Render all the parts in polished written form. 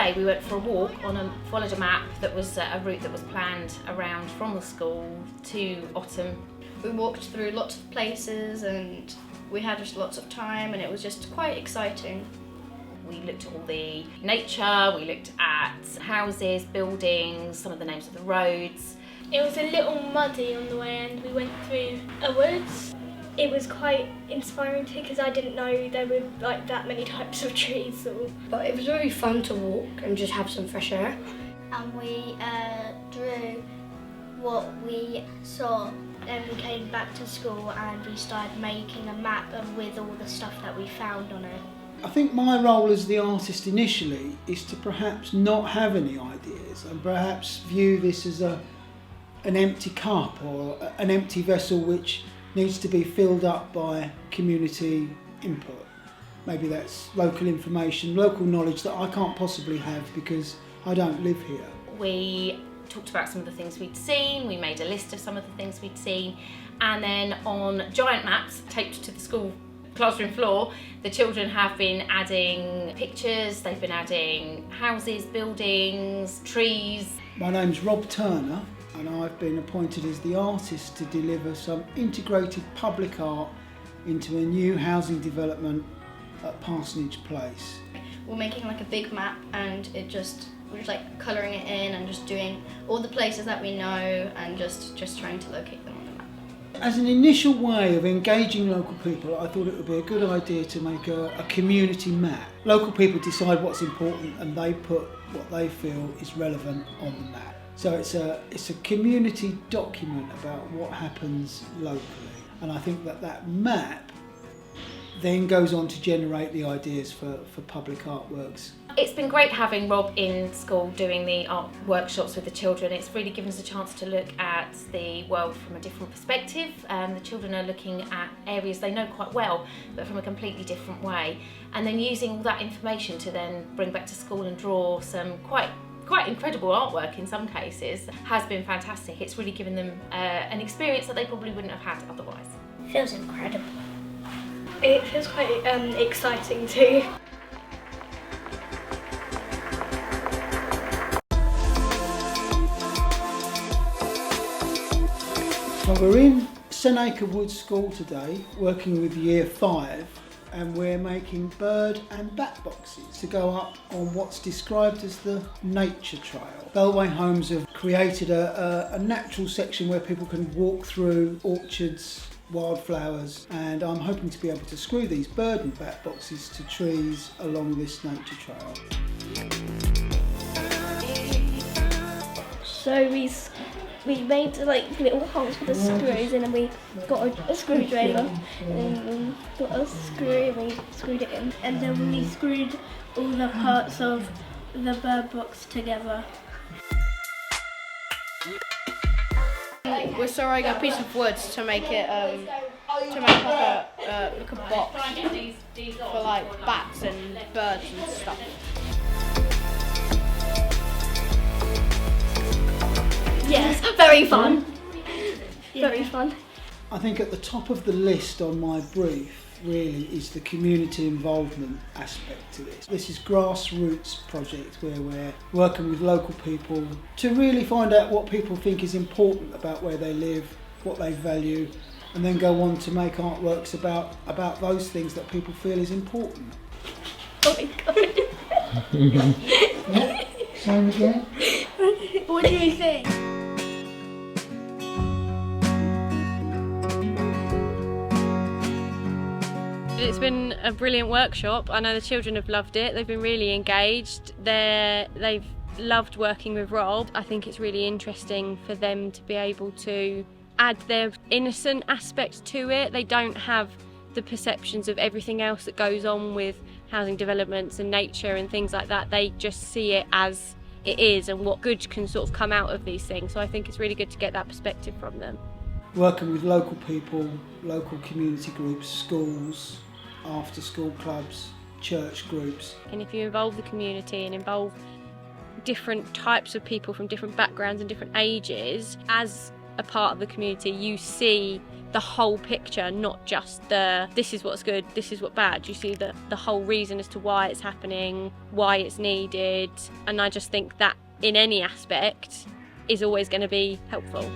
day we went for a walk followed a map that was a route that was planned around from the school to Otham. We walked through lots of places and we had just lots of time, and it was just quite exciting. We looked at all the nature, we looked at houses, buildings, some of the names of the roads. It was a little muddy on the way and we went through a woods. It was quite inspiring too because I didn't know there were like that many types of trees. But it was really fun to walk and just have some fresh air. And we drew what we saw. Then we came back to school and we started making a map with all the stuff that we found on it. I think my role as the artist initially is to perhaps not have any ideas and perhaps view this as an empty cup or an empty vessel which needs to be filled up by community input. Maybe that's local information, local knowledge that I can't possibly have because I don't live here. We talked about some of the things we'd seen, we made a list of some of the things we'd seen, and then on giant maps taped to the school classroom floor, the children have been adding pictures, they've been adding houses, buildings, trees. My name's Rob Turner and I've been appointed as the artist to deliver some integrated public art into a new housing development at Parsonage Place. We're making like a big map, and we're just like colouring it in and just doing all the places that we know and just trying to locate them on the map. As an initial way of engaging local people, I thought it would be a good idea to make a community map. Local people decide what's important and they put what they feel is relevant on the map. So it's a community document about what happens locally. And I think that map then goes on to generate the ideas for public artworks. It's been great having Rob in school doing the art workshops with the children. It's really given us a chance to look at the world from a different perspective. The children are looking at areas they know quite well, but from a completely different way. And then using all that information to then bring back to school and draw some quite incredible artwork in some cases has been fantastic. It's really given them an experience that they probably wouldn't have had otherwise. It feels incredible. It feels quite exciting too. So we're in Senacre Wood School today, working with Year 5, and we're making bird and bat boxes to go up on what's described as the nature trail. Bellway Homes have created a natural section where people can walk through orchards, wildflowers, and I'm hoping to be able to screw these bird and bat boxes to trees along this nature trail. So we made like little holes for the screws, and then we got a screwdriver and then got a screw and we screwed it in, and then we screwed all the parts of the bird box together. We're sawing a piece of wood to make it like a box for like bats and birds and stuff. Yes, very fun. Very fun. I think at the top of the list on my brief really is the community involvement aspect to this. This is grassroots project where we're working with local people to really find out what people think is important about where they live, what they value, and then go on to make artworks about those things that people feel is important. Oh my god. Yeah? Same again? What do you think? It's been a brilliant workshop. I know the children have loved it. They've been really engaged. They've loved working with Rob. I think it's really interesting for them to be able to add their innocent aspect to it. They don't have the perceptions of everything else that goes on with housing developments and nature and things like that. They just see it as it is and what good can sort of come out of these things. So I think it's really good to get that perspective from them. Working with local people, local community groups, schools, after school clubs, church groups. And if you involve the community and involve different types of people from different backgrounds and different ages, as a part of the community, you see the whole picture, not just this is what's good, this is what's bad. You see the whole reason as to why it's happening, why it's needed, and I just think that in any aspect is always going to be helpful.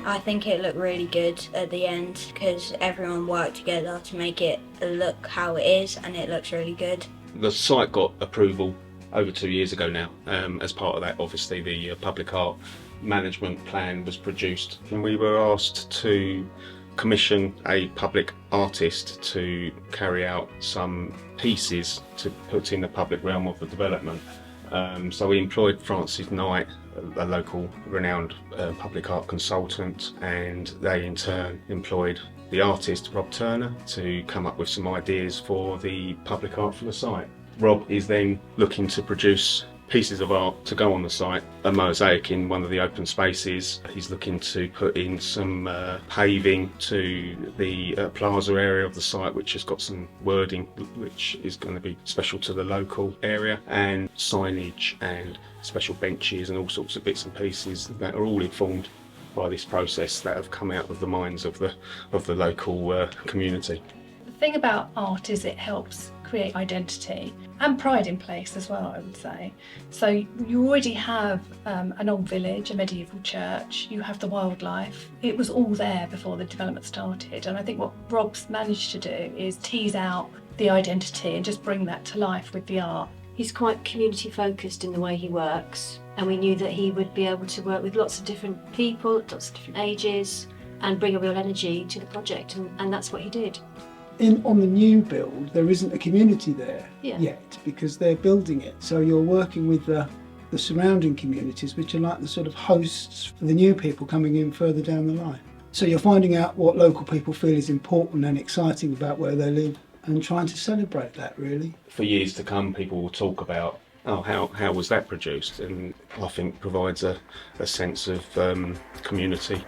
I think it looked really good at the end because everyone worked together to make it look how it is, and it looks really good. The site got approval over 2 years ago now. As part of that, obviously, the public art management plan was produced, and we were asked to commission a public artist to carry out some pieces to put in the public realm of the development. So we employed FrancisKnight, a local renowned public art consultant, and they in turn employed the artist Rob Turner to come up with some ideas for the public art for the site. Rob is then looking to produce pieces of art to go on the site, a mosaic in one of the open spaces. He's looking to put in some paving to the plaza area of the site, which has got some wording which is going to be special to the local area, and signage and special benches and all sorts of bits and pieces that are all informed by this process that have come out of the minds of the local community. The thing about art is it helps create identity and pride in place as well, I would say. So you already have an old village, a medieval church, you have the wildlife. It was all there before the development started, and I think what Rob's managed to do is tease out the identity and just bring that to life with the art. He's quite community focused in the way he works, and we knew that he would be able to work with lots of different people, lots of different ages, and bring a real energy to the project, and that's what he did. On the new build, there isn't a community there yet because they're building it. So you're working with the surrounding communities, which are like the sort of hosts for the new people coming in further down the line. So you're finding out what local people feel is important and exciting about where they live and trying to celebrate that, really. For years to come, people will talk about, oh, how was that produced? And I think provides a sense of community.